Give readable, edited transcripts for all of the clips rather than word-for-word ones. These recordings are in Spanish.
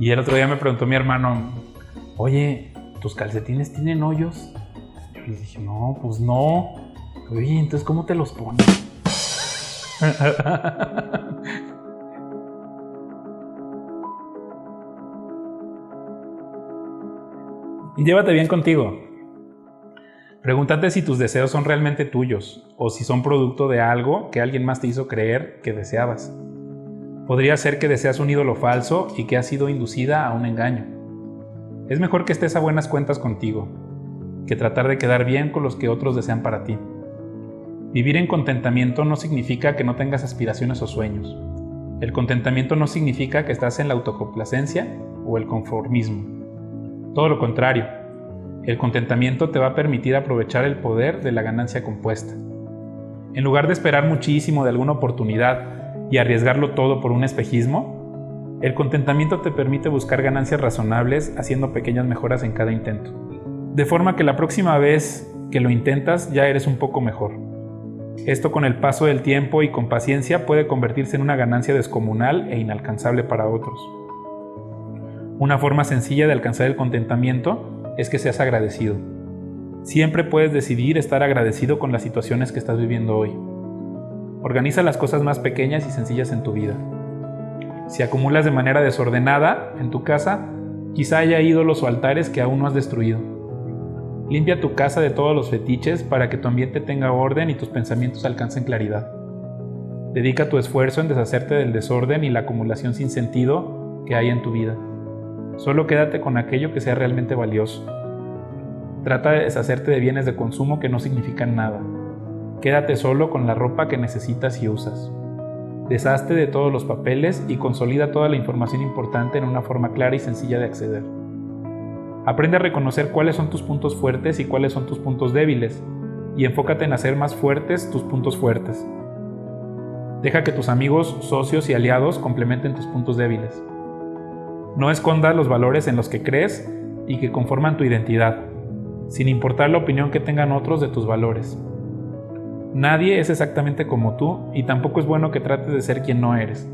Y el otro día me preguntó mi hermano, oye, ¿tus calcetines tienen hoyos? Yo le dije, no, pues no. Oye, entonces, ¿cómo te los pones? Llévate bien contigo. Pregúntate si tus deseos son realmente tuyos o si son producto de algo que alguien más te hizo creer que deseabas. Podría ser que deseas un ídolo falso y que has sido inducida a un engaño. Es mejor que estés a buenas cuentas contigo, que tratar de quedar bien con los que otros desean para ti. Vivir en contentamiento no significa que no tengas aspiraciones o sueños. El contentamiento no significa que estás en la autocomplacencia o el conformismo. Todo lo contrario, el contentamiento te va a permitir aprovechar el poder de la ganancia compuesta. En lugar de esperar muchísimo de alguna oportunidad y arriesgarlo todo por un espejismo, el contentamiento te permite buscar ganancias razonables haciendo pequeñas mejoras en cada intento. De forma que la próxima vez que lo intentas ya eres un poco mejor. Esto con el paso del tiempo y con paciencia puede convertirse en una ganancia descomunal e inalcanzable para otros. Una forma sencilla de alcanzar el contentamiento es que seas agradecido. Siempre puedes decidir estar agradecido con las situaciones que estás viviendo hoy. Organiza las cosas más pequeñas y sencillas en tu vida. Si acumulas de manera desordenada en tu casa, quizá haya ídolos o altares que aún no has destruido. Limpia tu casa de todos los fetiches para que tu ambiente tenga orden y tus pensamientos alcancen claridad. Dedica tu esfuerzo en deshacerte del desorden y la acumulación sin sentido que hay en tu vida. Solo quédate con aquello que sea realmente valioso. Trata de deshacerte de bienes de consumo que no significan nada. Quédate solo con la ropa que necesitas y usas. Deshazte de todos los papeles y consolida toda la información importante en una forma clara y sencilla de acceder. Aprende a reconocer cuáles son tus puntos fuertes y cuáles son tus puntos débiles, y enfócate en hacer más fuertes tus puntos fuertes. Deja que tus amigos, socios y aliados complementen tus puntos débiles. No escondas los valores en los que crees y que conforman tu identidad, sin importar la opinión que tengan otros de tus valores. Nadie es exactamente como tú y tampoco es bueno que trates de ser quien no eres.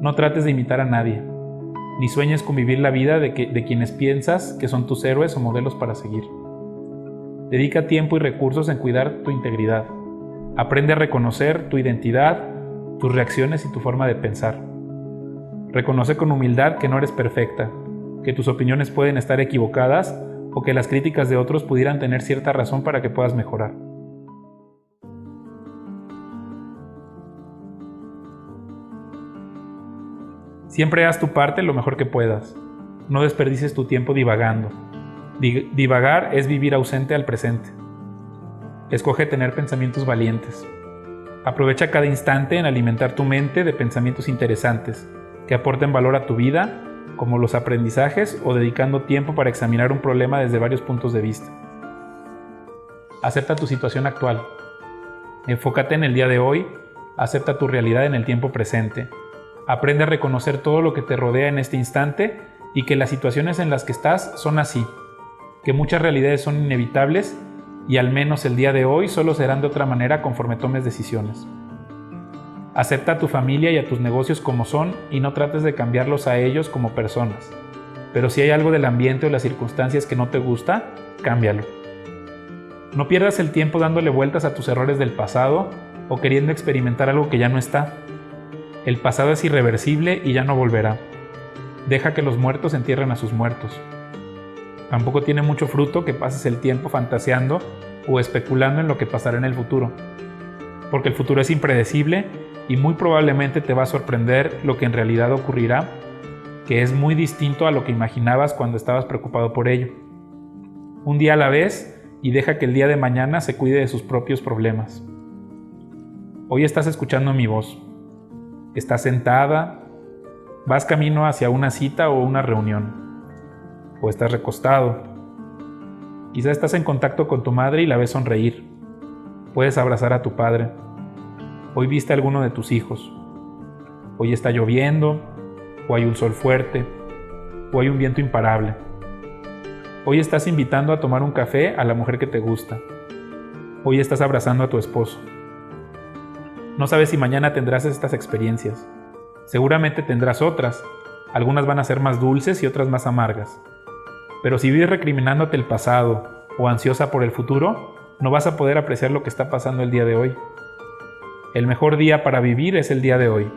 No trates de imitar a nadie, ni sueñes con vivir la vida de quienes piensas que son tus héroes o modelos para seguir. Dedica tiempo y recursos en cuidar tu integridad. Aprende a reconocer tu identidad, tus reacciones y tu forma de pensar. Reconoce con humildad que no eres perfecta, que tus opiniones pueden estar equivocadas o que las críticas de otros pudieran tener cierta razón para que puedas mejorar. Siempre haz tu parte lo mejor que puedas. No desperdicies tu tiempo divagando. Divagar es vivir ausente al presente. Escoge tener pensamientos valientes. Aprovecha cada instante en alimentar tu mente de pensamientos interesantes que aporten valor a tu vida, como los aprendizajes o dedicando tiempo para examinar un problema desde varios puntos de vista. Acepta tu situación actual. Enfócate en el día de hoy. Acepta tu realidad en el tiempo presente. Aprende a reconocer todo lo que te rodea en este instante y que las situaciones en las que estás son así, que muchas realidades son inevitables y al menos el día de hoy solo serán de otra manera conforme tomes decisiones. Acepta a tu familia y a tus negocios como son y no trates de cambiarlos a ellos como personas. Pero si hay algo del ambiente o las circunstancias que no te gusta, cámbialo. No pierdas el tiempo dándole vueltas a tus errores del pasado o queriendo experimentar algo que ya no está. El pasado es irreversible y ya no volverá. Deja que los muertos entierren a sus muertos. Tampoco tiene mucho fruto que pases el tiempo fantaseando o especulando en lo que pasará en el futuro, porque el futuro es impredecible y muy probablemente te va a sorprender lo que en realidad ocurrirá, que es muy distinto a lo que imaginabas cuando estabas preocupado por ello. Un día a la vez y deja que el día de mañana se cuide de sus propios problemas. Hoy estás escuchando mi voz. Estás sentada, vas camino hacia una cita o una reunión, o estás recostado. Quizá estás en contacto con tu madre y la ves sonreír. Puedes abrazar a tu padre. Hoy viste a alguno de tus hijos. Hoy está lloviendo, o hay un sol fuerte, o hay un viento imparable. Hoy estás invitando a tomar un café a la mujer que te gusta. Hoy estás abrazando a tu esposo. No sabes si mañana tendrás estas experiencias. Seguramente tendrás otras, Algunas van a ser más dulces y otras más amargas. Pero si vives recriminándote el pasado o ansiosa por el futuro, no vas a poder apreciar lo que está pasando el día de hoy. El mejor día para vivir es el día de hoy.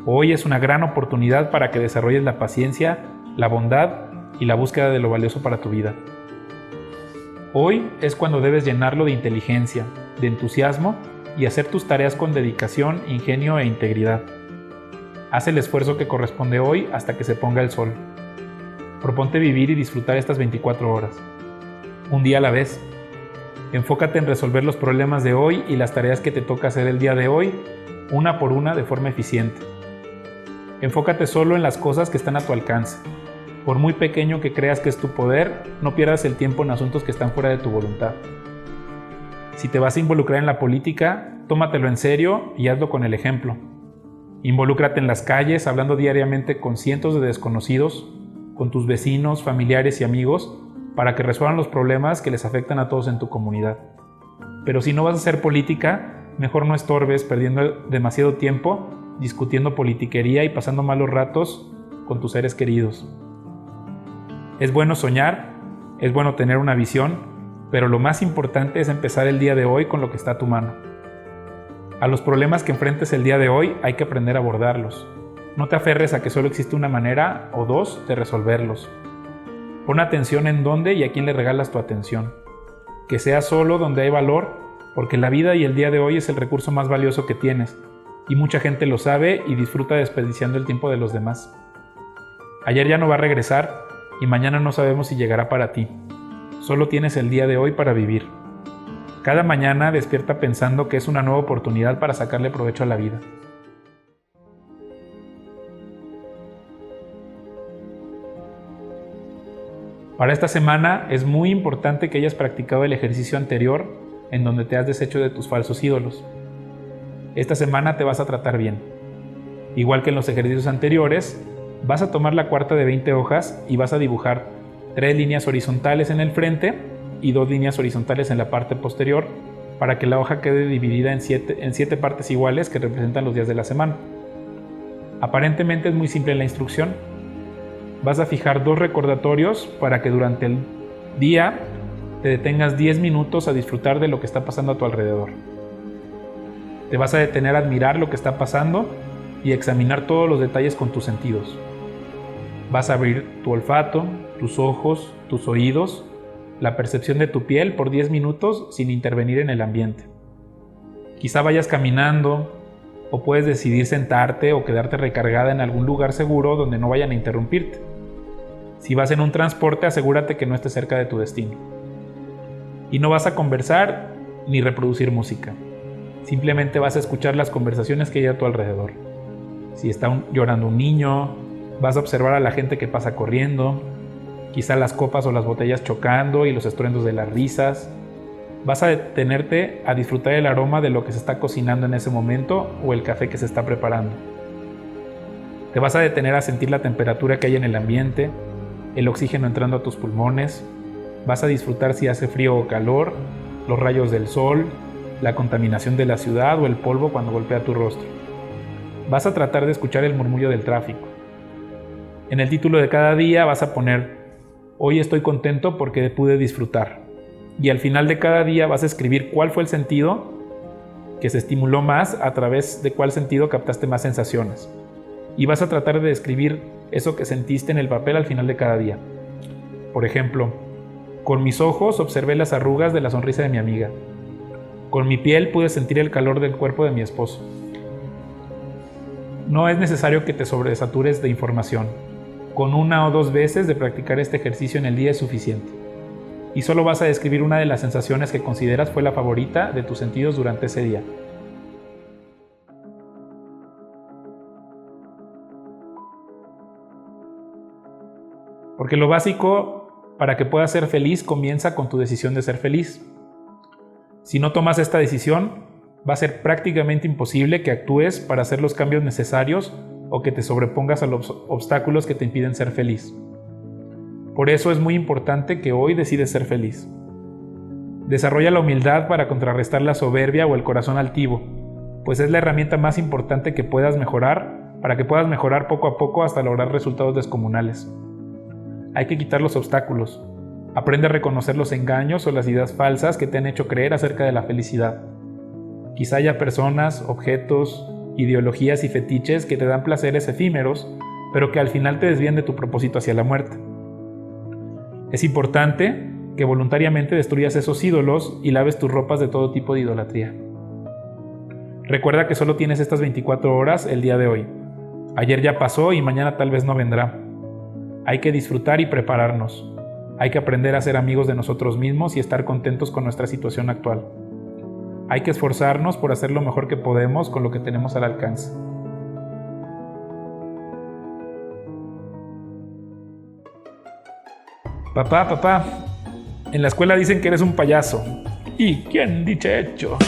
Hoy es una gran oportunidad para que desarrolles la paciencia, la bondad y la búsqueda de lo valioso para tu vida. Hoy es cuando debes llenarlo de inteligencia, de entusiasmo y hacer tus tareas con dedicación, ingenio e integridad. Haz el esfuerzo que corresponde hoy hasta que se ponga el sol. Proponte vivir y disfrutar estas 24 horas. Un día a la vez. Enfócate en resolver los problemas de hoy y las tareas que te toca hacer el día de hoy, una por una de forma eficiente. Enfócate solo en las cosas que están a tu alcance. Por muy pequeño que creas que es tu poder, no pierdas el tiempo en asuntos que están fuera de tu voluntad. Si te vas a involucrar en la política, tómatelo en serio y hazlo con el ejemplo. Involúcrate en las calles, hablando diariamente con cientos de desconocidos, con tus vecinos, familiares y amigos, para que resuelvan los problemas que les afectan a todos en tu comunidad. Pero si no vas a hacer política, mejor no estorbes perdiendo demasiado tiempo discutiendo politiquería y pasando malos ratos con tus seres queridos. Es bueno soñar, es bueno tener una visión, pero lo más importante es empezar el día de hoy con lo que está a tu mano. A los problemas que enfrentes el día de hoy hay que aprender a abordarlos. No te aferres a que solo existe una manera o dos de resolverlos. Pon atención en dónde y a quién le regalas tu atención. Que sea solo donde hay valor, porque la vida y el día de hoy es el recurso más valioso que tienes, y mucha gente lo sabe y disfruta desperdiciando el tiempo de los demás. Ayer ya no va a regresar y mañana no sabemos si llegará para ti. Solo tienes el día de hoy para vivir. Cada mañana despierta pensando que es una nueva oportunidad para sacarle provecho a la vida. Para esta semana es muy importante que hayas practicado el ejercicio anterior en donde te has deshecho de tus falsos ídolos. Esta semana te vas a tratar bien. Igual que en los ejercicios anteriores, vas a tomar la cuarta de 20 hojas y vas a dibujar 3 líneas horizontales en el frente y 2 líneas horizontales en la parte posterior para que la hoja quede dividida en 7 partes iguales que representan los días de la semana. Aparentemente es muy simple la instrucción. Vas a fijar 2 recordatorios para que durante el día te detengas 10 minutos a disfrutar de lo que está pasando a tu alrededor. Te vas a detener a admirar lo que está pasando y examinar todos los detalles con tus sentidos. Vas a abrir tu olfato, tus ojos, tus oídos, la percepción de tu piel por 10 minutos sin intervenir en el ambiente. Quizá vayas caminando o puedes decidir sentarte o quedarte recargada en algún lugar seguro donde no vayan a interrumpirte. Si vas en un transporte, asegúrate que no estés cerca de tu destino. Y no vas a conversar ni reproducir música. Simplemente vas a escuchar las conversaciones que hay a tu alrededor. Si está llorando un niño, vas a observar a la gente que pasa corriendo, quizá las copas o las botellas chocando y los estruendos de las risas. Vas a detenerte a disfrutar el aroma de lo que se está cocinando en ese momento o el café que se está preparando. Te vas a detener a sentir la temperatura que hay en el ambiente, el oxígeno entrando a tus pulmones. Vas a disfrutar si hace frío o calor, los rayos del sol, la contaminación de la ciudad o el polvo cuando golpea tu rostro. Vas a tratar de escuchar el murmullo del tráfico. En el título de cada día vas a poner: hoy estoy contento porque pude disfrutar. Y al final de cada día vas a escribir cuál fue el sentido que se estimuló más, a través de cuál sentido captaste más sensaciones. Y vas a tratar de describir eso que sentiste en el papel al final de cada día. Por ejemplo, con mis ojos observé las arrugas de la sonrisa de mi amiga. Con mi piel pude sentir el calor del cuerpo de mi esposo. No es necesario que te sobresatures de información. Con 1 o 2 veces de practicar este ejercicio en el día es suficiente. Y solo vas a describir una de las sensaciones que consideras fue la favorita de tus sentidos durante ese día. Porque lo básico para que puedas ser feliz comienza con tu decisión de ser feliz. Si no tomas esta decisión, va a ser prácticamente imposible que actúes para hacer los cambios necesarios o que te sobrepongas a los obstáculos que te impiden ser feliz. Por eso es muy importante que hoy decides ser feliz. Desarrolla la humildad para contrarrestar la soberbia o el corazón altivo, pues es la herramienta más importante que puedas mejorar para que puedas mejorar poco a poco hasta lograr resultados descomunales. Hay que quitar los obstáculos. Aprende a reconocer los engaños o las ideas falsas que te han hecho creer acerca de la felicidad. Quizá haya personas, objetos, ideologías y fetiches que te dan placeres efímeros, pero que al final te desvían de tu propósito hacia la muerte. Es importante que voluntariamente destruyas esos ídolos y laves tus ropas de todo tipo de idolatría. Recuerda que solo tienes estas 24 horas el día de hoy. Ayer ya pasó y mañana tal vez no vendrá. Hay que disfrutar y prepararnos. Hay que aprender a ser amigos de nosotros mismos y estar contentos con nuestra situación actual. Hay que esforzarnos por hacer lo mejor que podemos con lo que tenemos al alcance. Papá, en la escuela dicen que eres un payaso. ¿Y quién dice hecho?